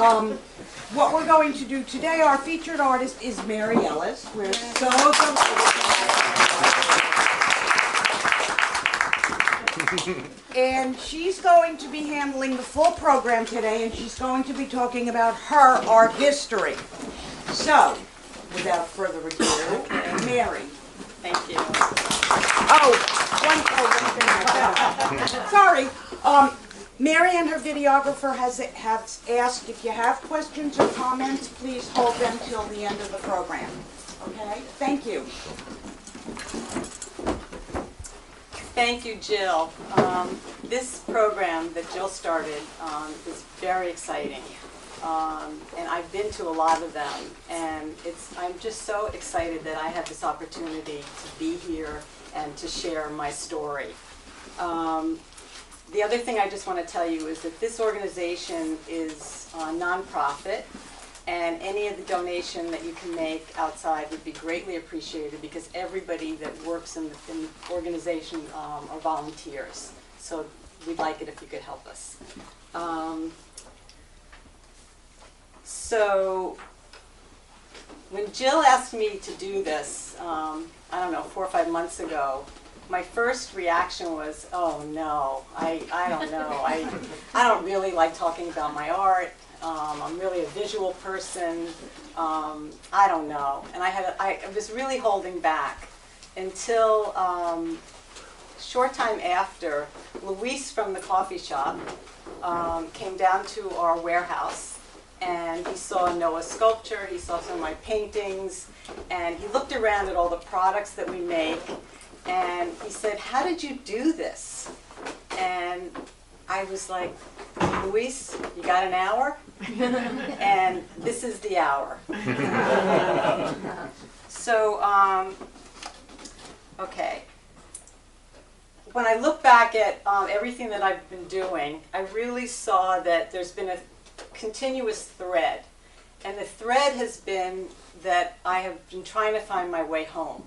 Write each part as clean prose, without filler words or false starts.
What we're going to do today, our featured artist is Mary Ellis. We're so delighted. And she's going to be handling the full program today, and she's going to be talking about her art history. So, without further ado, Mary. Thank you. Oh, one thing. Sorry. Mary and her videographer have asked if you have questions or comments, please hold them till the end of the program. Okay? Thank you. Thank you, Jill. This program that Jill started is very exciting. And I've been to a lot of them, and I'm just so excited that I have this opportunity to be here and to share my story. The other thing I just want to tell you is that this organization is a nonprofit, and any of the donation that you can make outside would be greatly appreciated, because everybody that works in the organization are volunteers. So we'd like it if you could help us. So when Jill asked me to do this, I don't know, 4 or 5 months ago, my first reaction was, oh no, I don't know. I don't really like talking about my art. I'm really a visual person. I don't know. And I was really holding back until short time after, Luis from the coffee shop came down to our warehouse, and he saw Noah's sculpture, he saw some of my paintings, and he looked around at all the products that we make, and he said, how did you do this? And I was like, Luis, you got an hour? And this is the hour. So, okay. When I look back at everything that I've been doing, I really saw that there's been a continuous thread. And the thread has been that I have been trying to find my way home.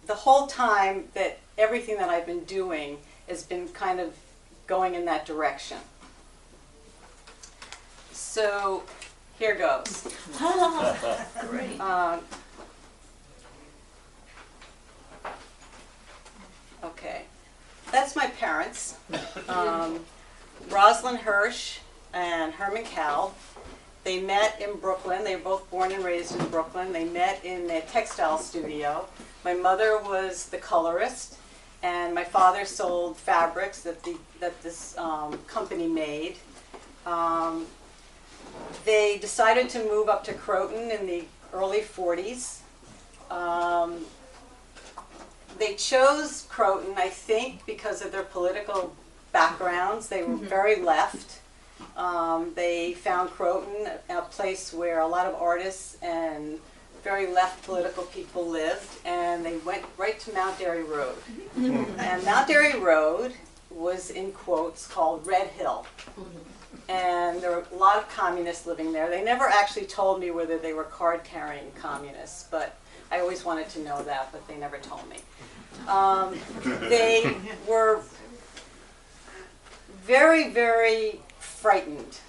The whole time that everything that I've been doing has been kind of going in that direction. So here goes. Great. Okay, that's my parents, Rosalind Hirsch and Herman Cowell. They met in Brooklyn. They were both born and raised in Brooklyn. They met in a textile studio. My mother was the colorist, and my father sold fabrics that this company made. They decided to move up to Croton in the early 40s. They chose Croton, I think, because of their political backgrounds. They were very left. They found Croton a place where a lot of artists and very left political people lived, and they went right to Mount Airy Road. And Mount Airy Road was, in quotes, called Red Hill. And there were a lot of communists living there. They never actually told me whether they were card-carrying communists, but I always wanted to know that, but they never told me. They were very, very frightened.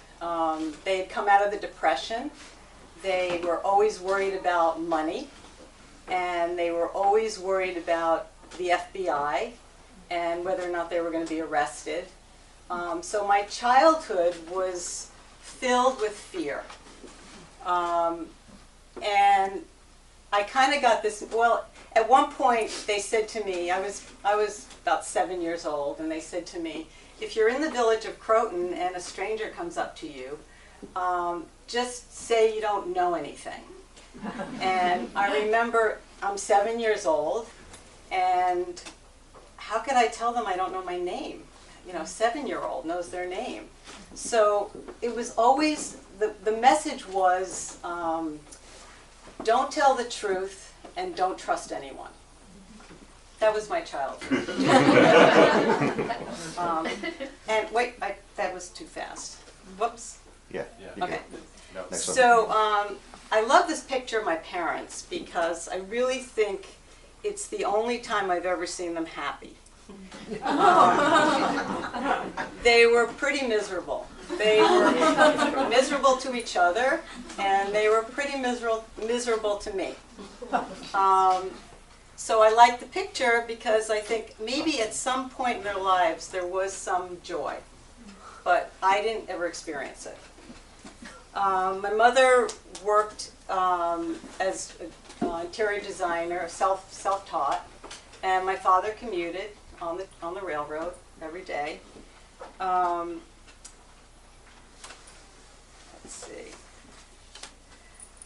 They had come out of the Depression. They were always worried about money, and they were always worried about the FBI and whether or not they were going to be arrested. So my childhood was filled with fear. And I kind of got this, well, at one point they said to me, I was about 7 years old, and they said to me, if you're in the village of Croton and a stranger comes up to you, just say you don't know anything. And I remember I'm 7 years old, and how could I tell them I don't know my name? You know, a 7-year-old knows their name. So it was always, the message was, don't tell the truth and don't trust anyone. That was my childhood. And wait, that was too fast. Whoops. Yeah. Okay. No. Next one. So I love this picture of my parents because I really think it's the only time I've ever seen them happy. They were pretty miserable. They were miserable to each other, and they were pretty miserable to me. So I like the picture because I think maybe at some point in their lives there was some joy, but I didn't ever experience it. My mother worked as an interior designer, self-taught, and my father commuted on the railroad every day. Let's see.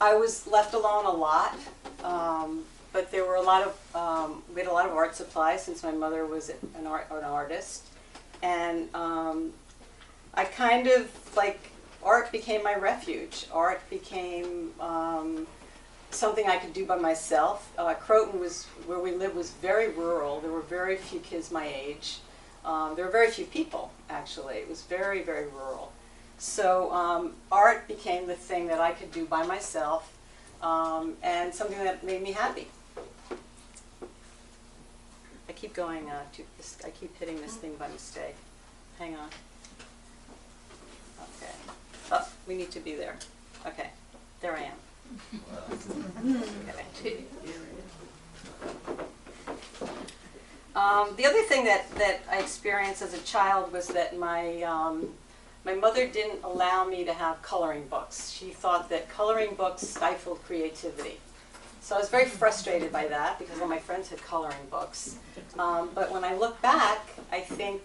I was left alone a lot, but there were a lot of we had a lot of art supplies since my mother was an artist, and I kind of art became my refuge. Art became something I could do by myself. Croton was where we lived was very rural. There were very few kids my age. There were very few people, actually. It was very, very rural. So art became the thing that I could do by myself, and something that made me happy. I keep going to this. I keep hitting this thing by mistake. Hang on. Okay. Oh, we need to be there. Okay. There I am. Okay. The other thing that I experienced as a child was that my mother didn't allow me to have coloring books. She thought that coloring books stifled creativity. So I was very frustrated by that because all my friends had coloring books. But when I look back, I think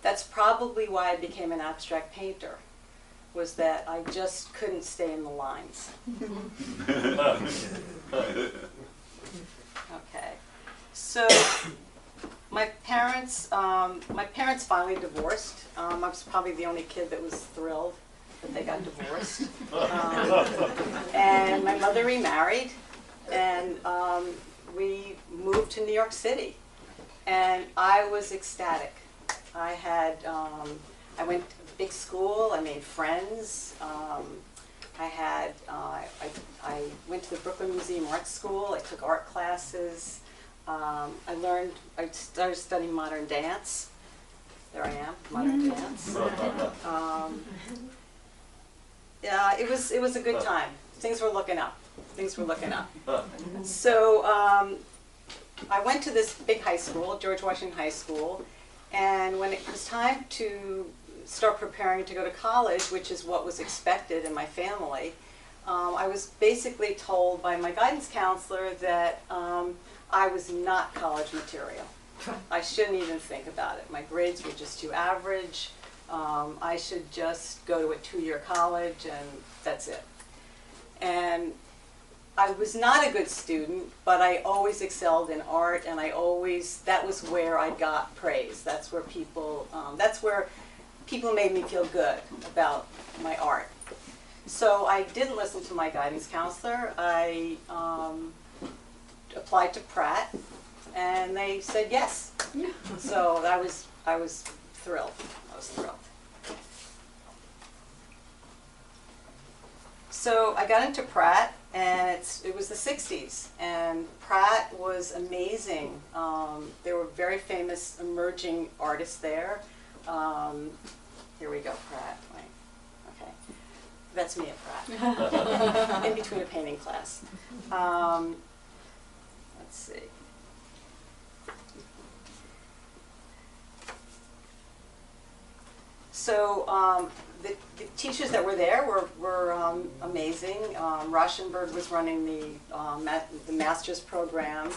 that's probably why I became an abstract painter, was that I just couldn't stay in the lines. Okay. So my parents finally divorced. I was probably the only kid that was thrilled that they got divorced. And my mother remarried, and we moved to New York City. And I was ecstatic. I went to a big school. I made friends. I went to the Brooklyn Museum Art School. I took art classes. I started studying modern dance. There I am, modern dance. Yeah, it was a good time. Things were looking up. Things were looking up. So I went to this big high school, George Washington High School, and when it was time to start preparing to go to college, which is what was expected in my family, I was basically told by my guidance counselor that I was not college material. I shouldn't even think about it. My grades were just too average. I should just go to a 2-year college and that's it. And I was not a good student, but I always excelled in art, and that was where I got praise. That's where people made me feel good about my art. So I didn't listen to my guidance counselor. I applied to Pratt, and they said yes. So I was thrilled. I was thrilled. So I got into Pratt, and it was the 60s, and Pratt was amazing. There were very famous emerging artists there. Here we go, Pratt. Wait. Okay. That's me at Pratt. In between a painting class. Let's see. So the teachers that were there were amazing. Rauschenberg was running the master's program.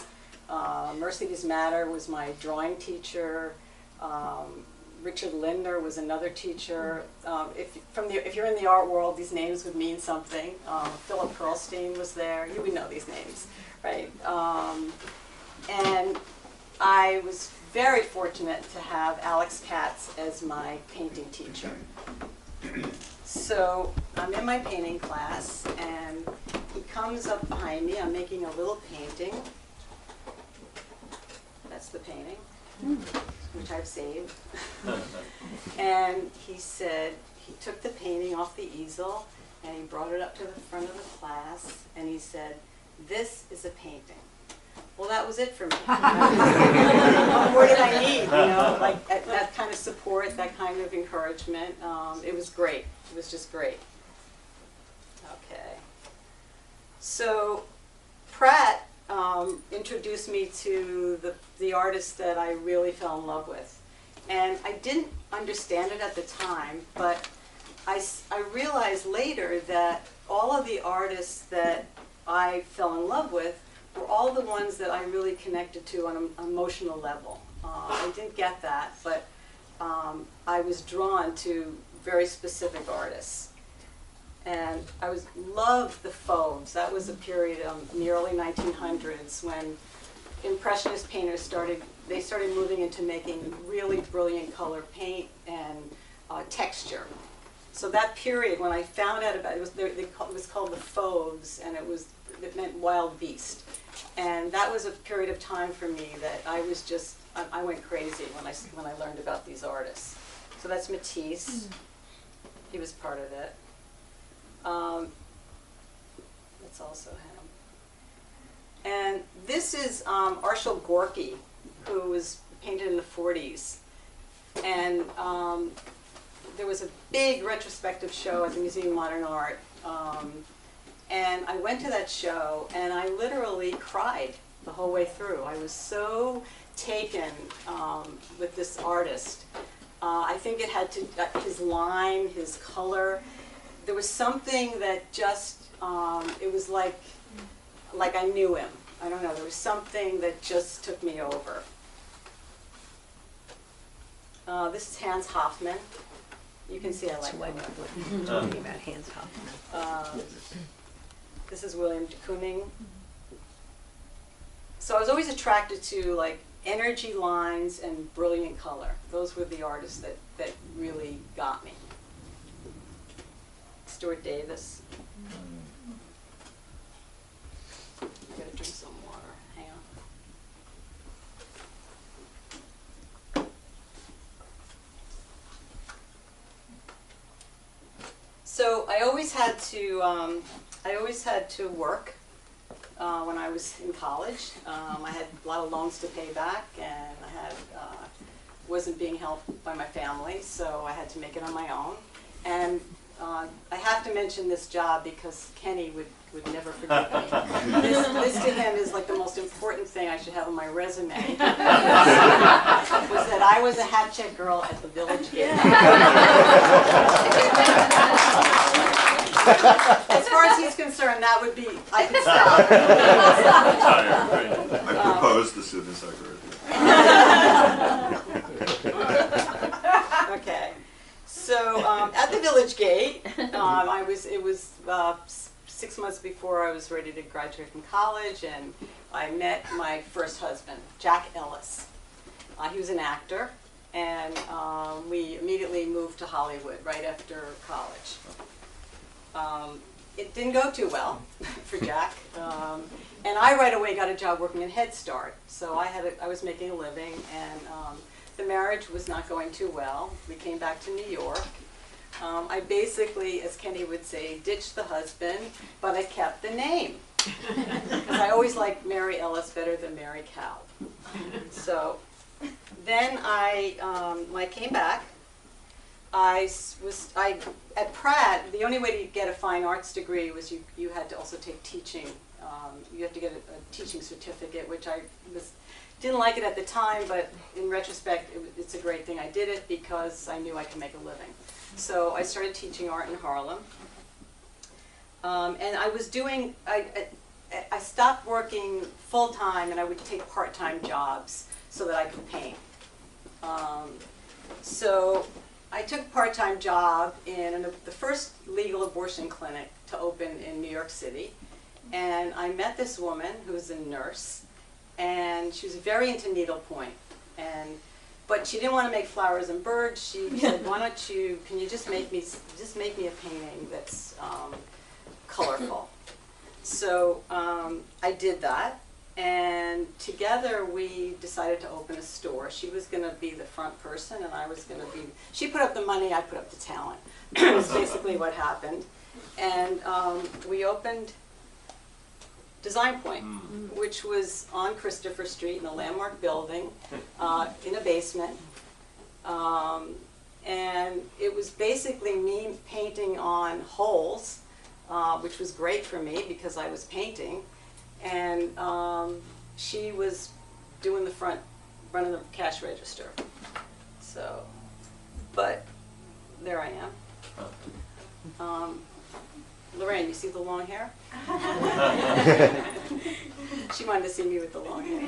Mercedes Matter was my drawing teacher. Richard Lindner was another teacher. If you're in the art world, these names would mean something. Philip Perlstein was there. You would know these names, right? And I was very fortunate to have Alex Katz as my painting teacher. So I'm in my painting class, and he comes up behind me. I'm making a little painting. That's the painting, which I've saved. And he said, he took the painting off the easel, and he brought it up to the front of the class, and he said, "This is a painting. well, that was it for me. What more did I need, you know, like that kind of support, that kind of encouragement. It was great. It was just great. Okay. So Pratt introduced me to the artist that I really fell in love with. And I didn't understand it at the time, but I realized later that all of the artists that I fell in love with were all the ones that I really connected to on an emotional level. I didn't get that, but I was drawn to very specific artists. And I loved the Fauves. That was a period in the early 1900s when Impressionist painters started moving into making really brilliant color paint and texture. So that period, when I found out about it, it was called the Fauves, and it meant wild beast. And that was a period of time for me that I was just, I went crazy when I learned about these artists. So that's Matisse. He was part of it. That's also him. And this is Arshil Gorky, who was painted in the 40s. And there was a big retrospective show at the Museum of Modern Art. And I went to that show, and I literally cried the whole way through. I was so taken with this artist. I think it had to, his line, his color. There was something that just, it was like I knew him. I don't know, there was something that just took me over. This is Hans Hofmann. You can see I like him. Talking about Hans Hofmann. This is William de Kooning. So I was always attracted to like energy lines and brilliant color. Those were the artists that really got me. Stuart Davis. I gotta drink some water. Hang on. So I always had to work when I was in college. I had a lot of loans to pay back, and I wasn't being helped by my family, so I had to make it on my own. And I have to mention this job because Kenny would never forgive me. This to him is like the most important thing I should have on my resume. Was that I was a hat check girl at the Village Gate. As far as he's concerned, that would be, I could stop. I proposed as soon as I heard it. Okay. So at the Village Gate, it was 6 months before I was ready to graduate from college, and I met my first husband, Jack Ellis. He was an actor, and we immediately moved to Hollywood right after college. It didn't go too well for Jack, and I right away got a job working in Head Start. So I was making a living, and the marriage was not going too well. We came back to New York. I basically, as Kenny would say, ditched the husband, but I kept the name. Because I always liked Mary Ellis better than Mary Cow. So then when I came back, at Pratt, the only way to get a fine arts degree was you had to also take teaching. You had to get a teaching certificate, which I didn't like it at the time, but in retrospect, it's a great thing I did it because I knew I could make a living. So I started teaching art in Harlem. And I stopped working full-time, and I would take part-time jobs so that I could paint. So I took a part-time job in the first legal abortion clinic to open in New York City. And I met this woman who was a nurse, and she was very into needlepoint. But she didn't want to make flowers and birds. She said, can you just make me a painting that's colorful? So I did that, and together we decided to open a store. She was going to be the front person, and I was going to be, she put up the money, I put up the talent. That's basically what happened. And we opened Design Point, which was on Christopher Street in a landmark building in a basement. And it was basically me painting on holes, which was great for me because I was painting. And she was doing the running the cash register. So, but there I am. Lorraine, you see the long hair? She wanted to see me with the long hair.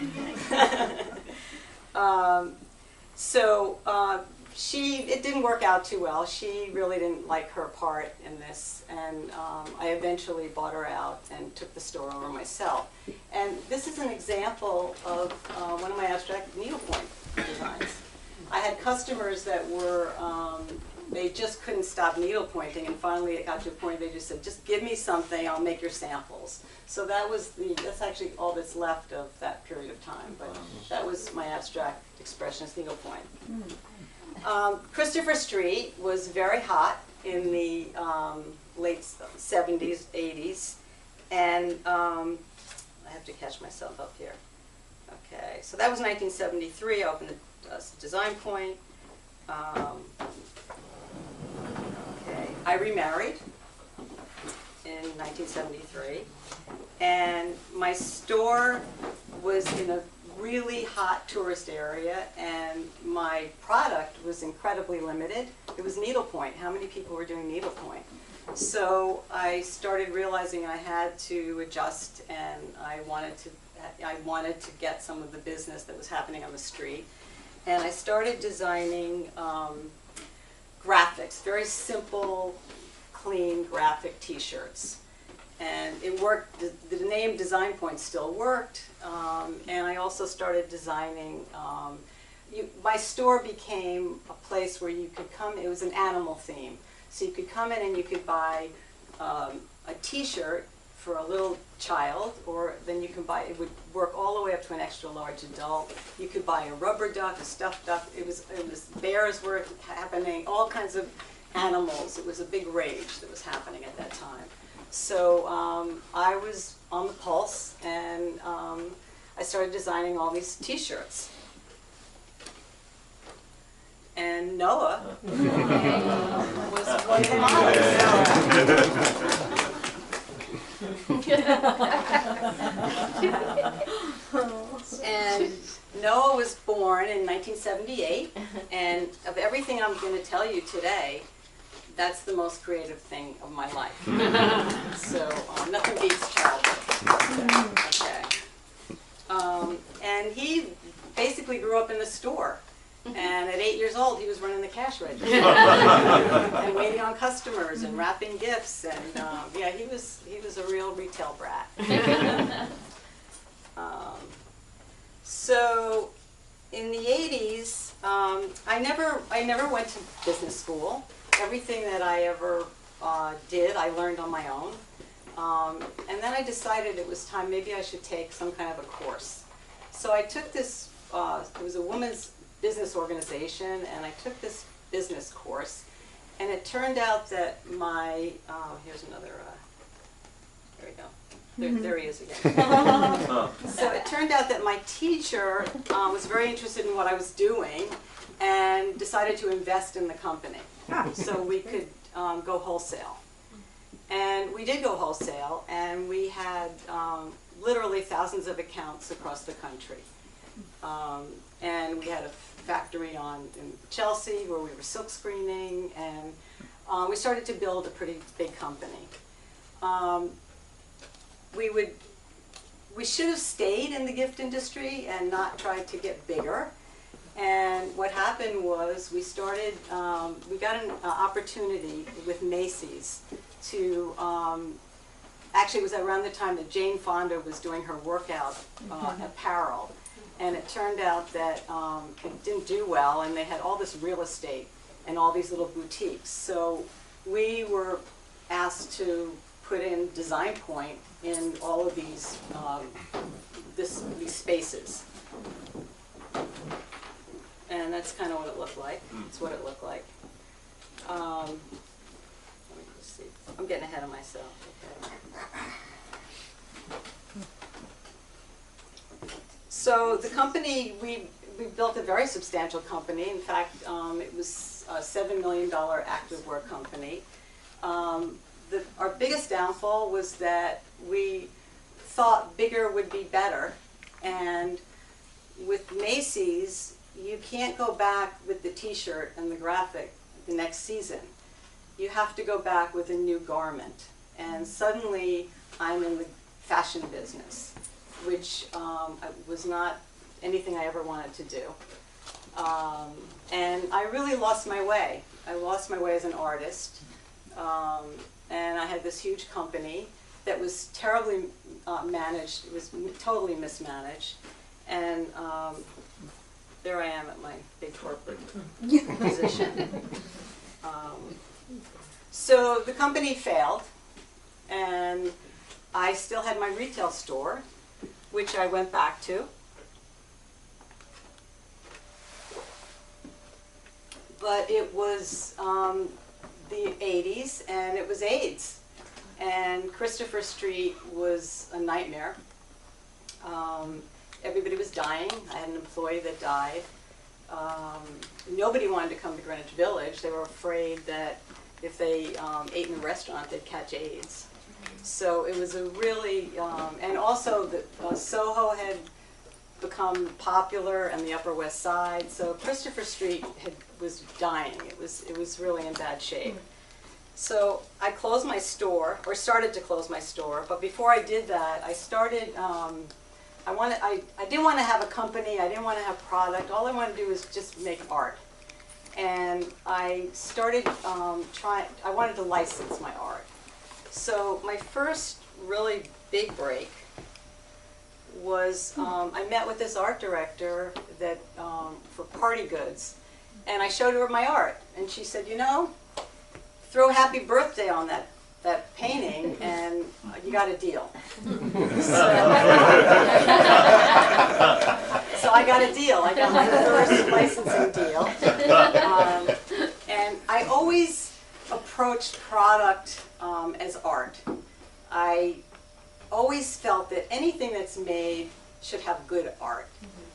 It didn't work out too well. She really didn't like her part in this, and I eventually bought her out and took the store over myself. And this is an example of one of my abstract needlepoint designs. I had customers that were, they just couldn't stop needlepointing, and finally it got to a point they just said, just give me something, I'll make your samples. So that's actually all that's left of that period of time, but that was my abstract expressionist needlepoint. Christopher Street was very hot in the late 70s, 80s, and I have to catch myself up here. Okay, so that was 1973. I opened a Design Point. Okay, I remarried in 1973, and my store was in a really hot tourist area, and my product was incredibly limited. It was needlepoint. How many people were doing needlepoint? So I started realizing I had to adjust, and I wanted to get some of the business that was happening on the street. And I started designing graphics, very simple, clean graphic t-shirts. And it worked, the name Design Point still worked, and I also started designing, my store became a place where you could come, it was an animal theme. So you could come in and you could buy a t-shirt for a little child, or then you can buy, it would work all the way up to an extra large adult. You could buy a rubber duck, a stuffed duck, it was bears were happening, all kinds of animals. It was a big rage that was happening at that time. So I was on the pulse, and I started designing all these t-shirts. And Noah was one of the models. And Noah was born in 1978, and of everything I'm going to tell you today, that's the most creative thing of my life. So nothing beats childhood. Okay. And he basically grew up in the store. And at 8 years old, he was running the cash register and waiting on customers and wrapping gifts. And yeah, he was a real retail brat. So in the 80s, I never went to business school. Everything that I ever did, I learned on my own. And then I decided it was time, maybe I should take some kind of a course. So I took this, it was a women's business organization, and I took this business course. And it turned out that my, here's another, there we go. There he is again. So it turned out that my teacher was very interested in what I was doing and decided to invest in the company. So we could go wholesale. And we did go wholesale, and we had literally thousands of accounts across the country. And we had a factory in Chelsea where we were silk screening, and we started to build a pretty big company. We should have stayed in the gift industry and not tried to get bigger. And what happened was we got an opportunity with Macy's to, actually it was around the time that Jane Fonda was doing her workout apparel. And it turned out that it didn't do well, and they had all this real estate and all these little boutiques. So we were asked to put in Design Point in all of these these spaces. And that's kind of what it looked like. That's what it looked like. Let me just see. I'm getting ahead of myself. Okay. So the company, we built a very substantial company. In fact, it was a $7 million activewear company. Our biggest downfall was that we thought bigger would be better. And with Macy's, you can't go back with the t-shirt and the graphic the next season. You have to go back with a new garment. And suddenly, I'm in the fashion business, which was not anything I ever wanted to do. And I really lost my way. I lost my way as an artist. And I had this huge company that was terribly managed. It was totally mismanaged. And there I am at my big corporate position. So the company failed, and I still had my retail store, which I went back to. But it was the 80s, and it was AIDS. And Christopher Street was a nightmare. Everybody was dying. I had an employee that died. Nobody wanted to come to Greenwich Village. They were afraid that if they ate in a restaurant, they'd catch AIDS. So it was a really, and also the Soho had become popular and the Upper West Side. So Christopher Street was dying. It was really in bad shape. So I closed my store, or started to close my store. But before I did that, I started. I didn't want to have a company. I didn't want to have product. All I wanted to do was just make art. And I started I wanted to license my art. So my first really big break was I met with this art director that for party goods, and I showed her my art, and she said, you know, throw Happy Birthday on that painting, and you got a deal. So I got a deal. I got my first licensing deal. And I always approached product as art. I always felt that anything that's made should have good art.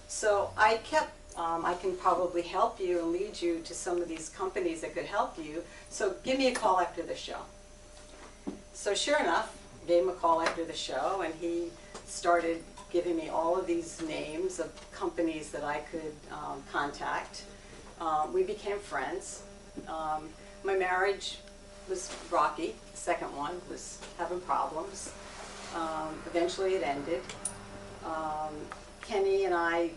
So I kept, I can probably help you and lead you to some of these companies that could help you. So give me a call after the show. So sure enough, gave him a call after the show, and he started giving me all of these names of companies that I could contact. We became friends. My marriage was rocky. The second one was having problems. Eventually it ended. Kenny and I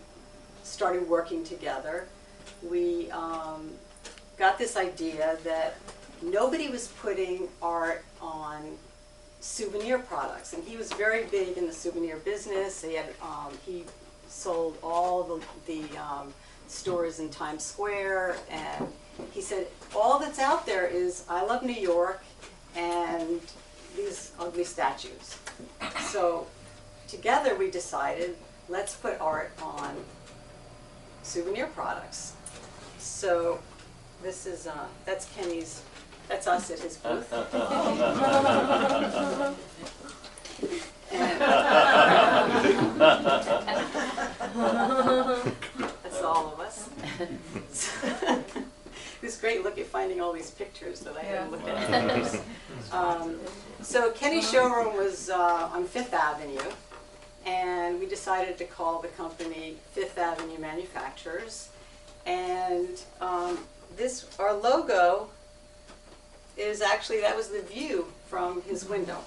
started working together. We got this idea that nobody was putting art on souvenir products, and he was very big in the souvenir business. He had he sold all the stores in Times Square, and he said all that's out there is I Love New York and these ugly statues. So together we decided, let's put art on souvenir products. So this is that's Kenny's. That's us at his booth. That's all of us. It was great look at finding all these pictures that I hadn't looked at. So Kenny's showroom was on Fifth Avenue, and we decided to call the company Fifth Avenue Manufacturers. And our logo is actually, that was the view from his window.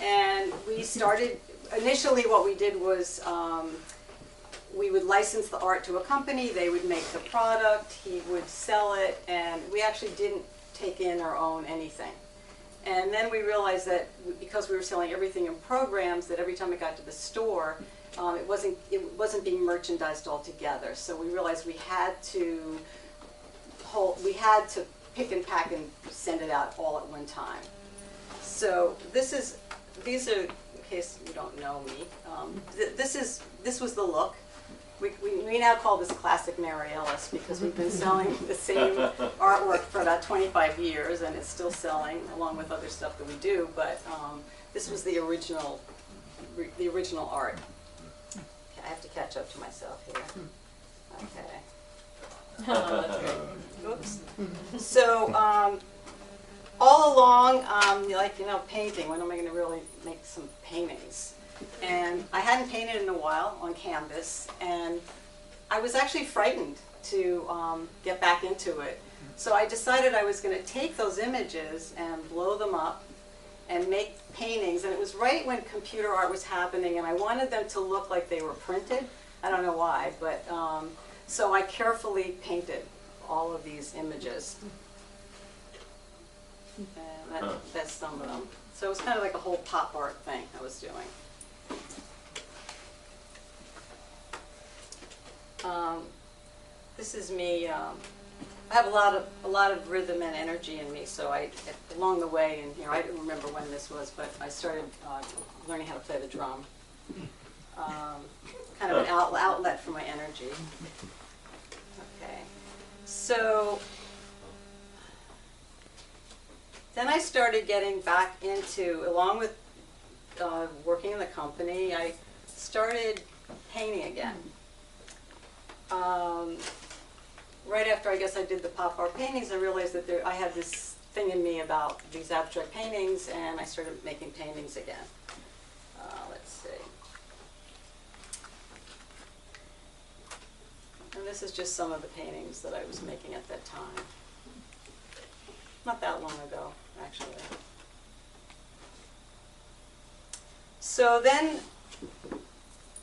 And we started, initially what we did was we would license the art to a company, they would make the product, he would sell it, and we actually didn't take in or own anything. And then we realized that because we were selling everything in programs, that every time it got to the store, it wasn't being merchandised all together. So we realized we had to pick and pack and send it out all at one time. So these are, in case you don't know me, this was the look. We now call this classic Mary Ellis because we've been selling the same artwork for about 25 years, and it's still selling along with other stuff that we do. But this was the original art. I have to catch up to myself here. Okay. That's great. Oops. So, all along, like, you know, painting, when am I going to really make some paintings? And I hadn't painted in a while on canvas, and I was actually frightened to get back into it. So I decided I was going to take those images and blow them up and make paintings. And it was right when computer art was happening, and I wanted them to look like they were printed. I don't know why, but so I carefully painted all of these images. And that's some of them. So it was kind of like a whole pop art thing I was doing. This is me. I have a lot of rhythm and energy in me. So along the way, and I don't remember when this was, but I started learning how to play the drum. Kind of an outlet for my energy. Okay, so then I started getting back into, along with working in the company, I started painting again. Right after, I guess, I did the pop art paintings, I realized that I had this thing in me about these abstract paintings, and I started making paintings again. Let's see. And this is just some of the paintings that I was making at that time. Not that long ago, actually. So then,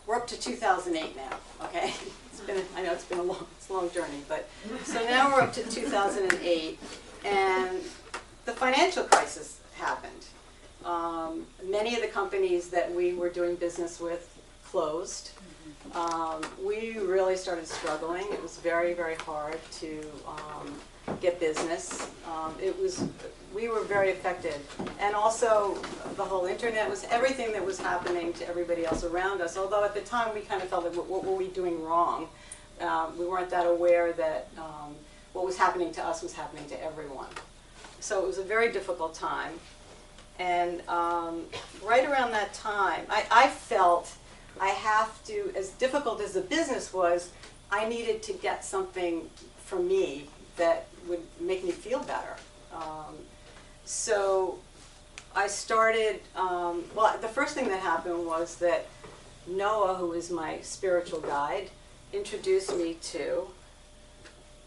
we're up to 2008 now, okay? I know it's been a long journey, but so now we're up to 2008, and the financial crisis happened. Many of the companies that we were doing business with closed. We really started struggling. It was very, very hard to get business. We were very affected. And also the whole internet was everything that was happening to everybody else around us. Although at the time we kind of felt like, what were we doing wrong? We weren't that aware that what was happening to us was happening to everyone. So it was a very difficult time. And right around that time, I felt I have to, as difficult as the business was, I needed to get something for me that would make me feel better. So I started, well, the first thing that happened was that Noah, who is my spiritual guide, introduced me to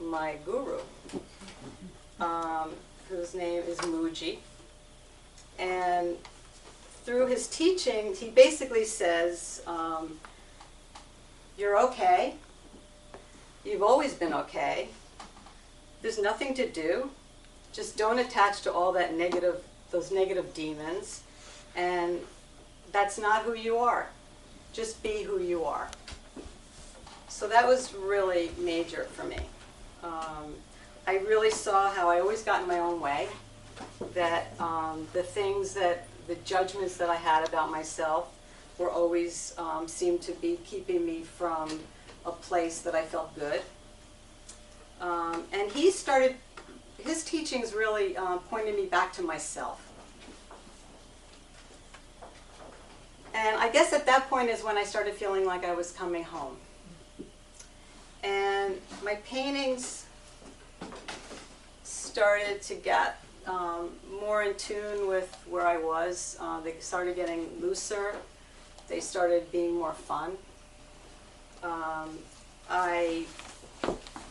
my guru, whose name is Muji. And through his teachings, he basically says, you're okay. You've always been okay. There's nothing to do. Just don't attach to all that those negative demons. And that's not who you are. Just be who you are. So that was really major for me. I really saw how I always got in my own way. That the judgments that I had about myself were always seemed to be keeping me from a place that I felt good. And his teachings really pointed me back to myself. And I guess at that point is when I started feeling like I was coming home. And my paintings started to get more in tune with where I was. They started getting looser. They started being more fun. I'll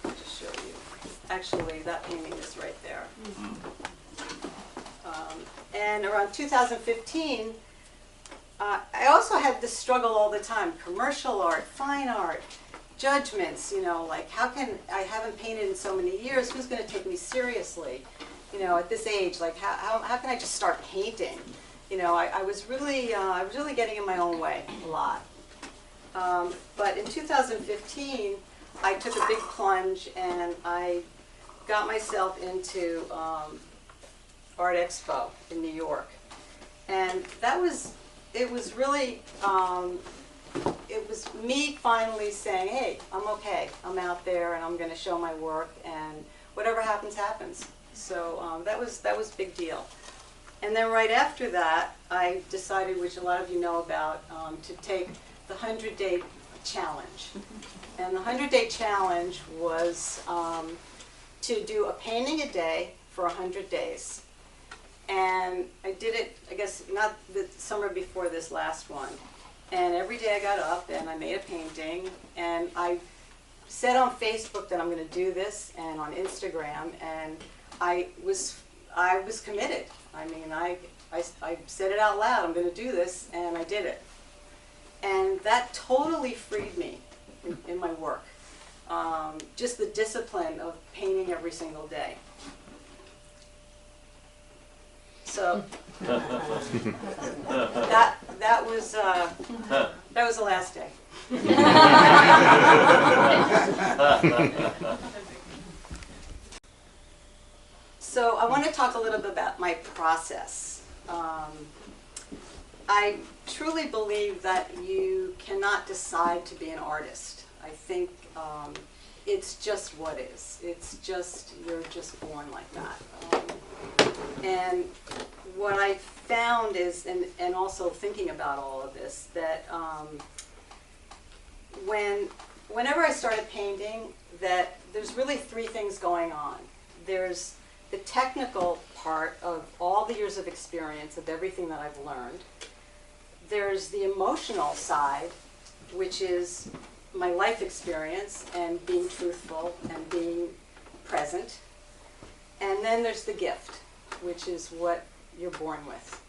just show you. Actually, that painting is right there. And around 2015, I also had this struggle all the time. Commercial art, fine art, judgments, like I haven't painted in so many years, who's going to take me seriously? At this age, like how can I just start painting? I was really getting in my own way a lot. But in 2015, I took a big plunge and I got myself into Art Expo in New York. And it was really, it was me finally saying, hey, I'm okay. I'm out there and I'm going to show my work, and whatever happens, happens. So that was a big deal. And then right after that, I decided, which a lot of you know about, to take the 100-day challenge. And the 100-day challenge was to do a painting a day for 100 days. And I did it, I guess, not the summer before this last one. And every day I got up and I made a painting, and I said on Facebook that I'm going to do this, and on Instagram, and I was committed. I mean, I said it out loud, I'm going to do this, and I did it. And that totally freed me in my work. Just the discipline of painting every single day. So that was the last day. So I want to talk a little bit about my process. I truly believe that you cannot decide to be an artist. I think it's just what is. It's just, you're just born like that. And what I found is, and also thinking about all of this, that whenever I started painting, that there's really three things going on. There's the technical part of all the years of experience of everything that I've learned. There's the emotional side, which is my life experience and being truthful and being present. And then there's the gift, which is what you're born with.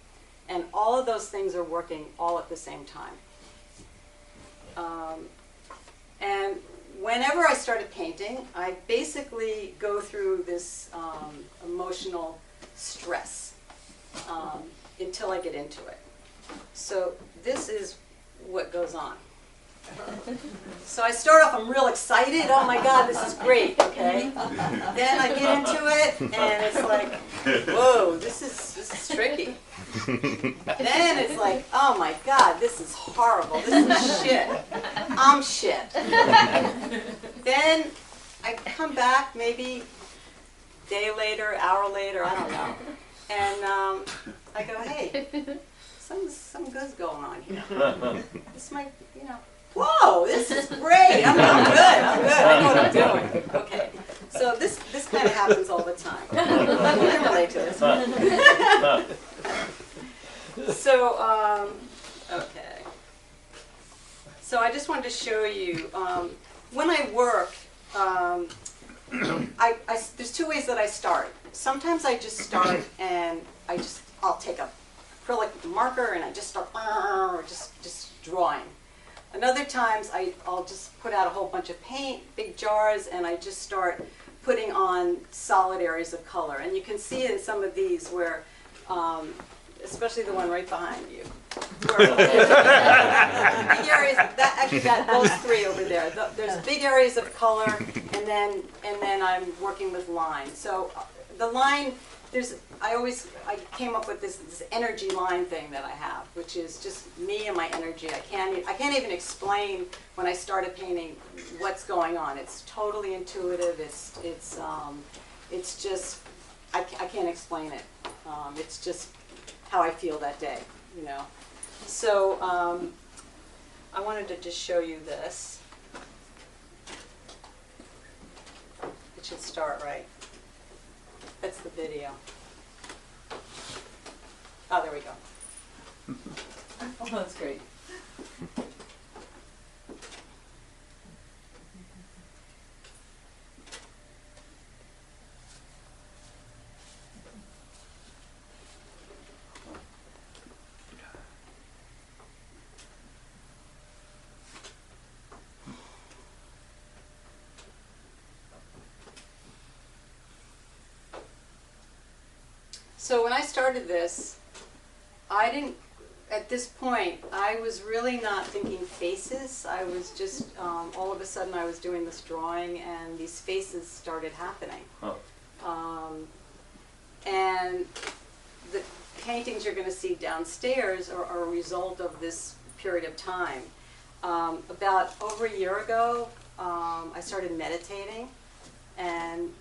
And all of those things are working all at the same time. And whenever I started painting, I basically go through this emotional stress until I get into it. So this is what goes on. So I start off, I'm real excited, oh my God, this is great, okay? Then I get into it, and it's like, whoa, this is tricky. Then it's like, oh my God, this is horrible, this is shit. I'm shit. Then I come back maybe day later, hour later, I don't know. And I go, hey, some good's going on here. This might, you know, whoa, this is great. I'm good. I know what I'm doing. Okay. So this kind of happens all the time. You can relate to this. So, okay. So I just wanted to show you, when I work, there's two ways that I start. Sometimes I just start and I'll take a acrylic marker and I just start just drawing. And other times I'll just put out a whole bunch of paint, big jars, and I just start putting on solid areas of color. And you can see it in some of these where, especially the one right behind you. Where big areas, those three over there. There's big areas of color, and then I'm working with line. So the line, I came up with this energy line thing that I have, which is just me and my energy. I can't even explain when I started painting what's going on. It's totally intuitive. It's just I can't explain it. It's just how I feel that day, you know. So I wanted to just show you this. It should start right. That's the video. Oh, there we go. Oh, that's great. So when I started this, at this point, I was really not thinking faces. I was just, all of a sudden I was doing this drawing and these faces started happening. Huh. And the paintings you're going to see downstairs are a result of this period of time. About over a year ago, I started meditating, and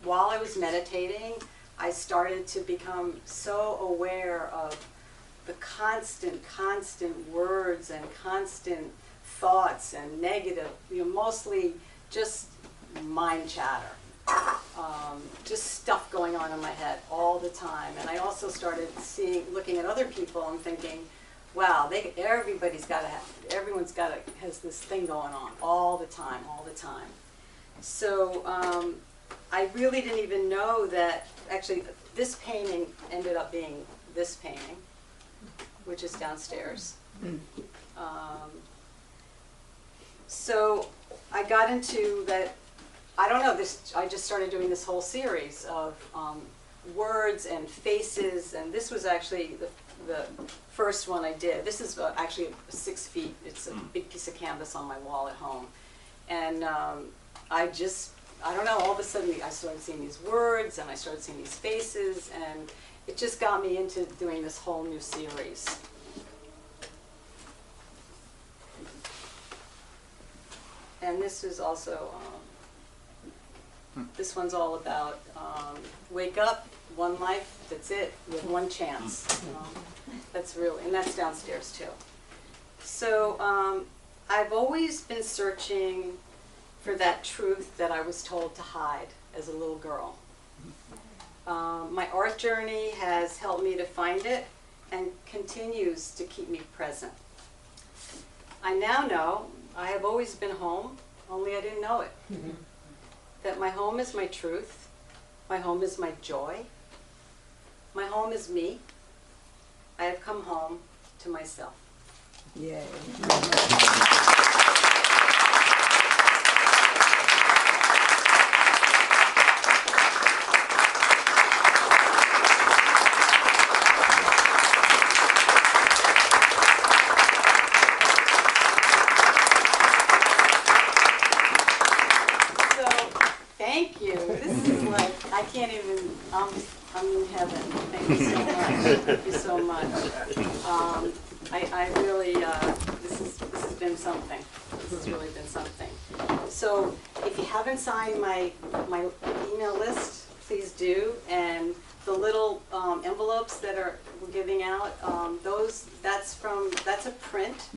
while I was meditating, I started to become so aware of the constant words and constant thoughts and negative, mostly just mind chatter. Just stuff going on in my head all the time. And I also started looking at other people and thinking, wow, everyone's has this thing going on all the time. So I really didn't even know that actually this painting ended up being this painting, which is downstairs. So I got into that. I don't know, I just started doing this whole series of words and faces, and this was actually the first one I did. This is actually 6 feet. It's a big piece of canvas on my wall at home. And I don't know, all of a sudden I started seeing these words, and I started seeing these faces, and it just got me into doing this whole new series. And this is also, this one's all about wake up, one life, that's it, with one chance. That's really, and that's downstairs too. So I've always been searching for that truth that I was told to hide as a little girl. My art journey has helped me to find it and continues to keep me present. I now know I have always been home, only I didn't know it. That my home is my truth, my home is my joy, my home is me. I have come home to myself. Yay. Thank you. This is like, I can't even, I'm in heaven. Thank you so much. Thank you so much. I really, this has been something. This has really been something. So if you haven't signed my email list, please do. And the little envelopes that we're giving out, that's a print.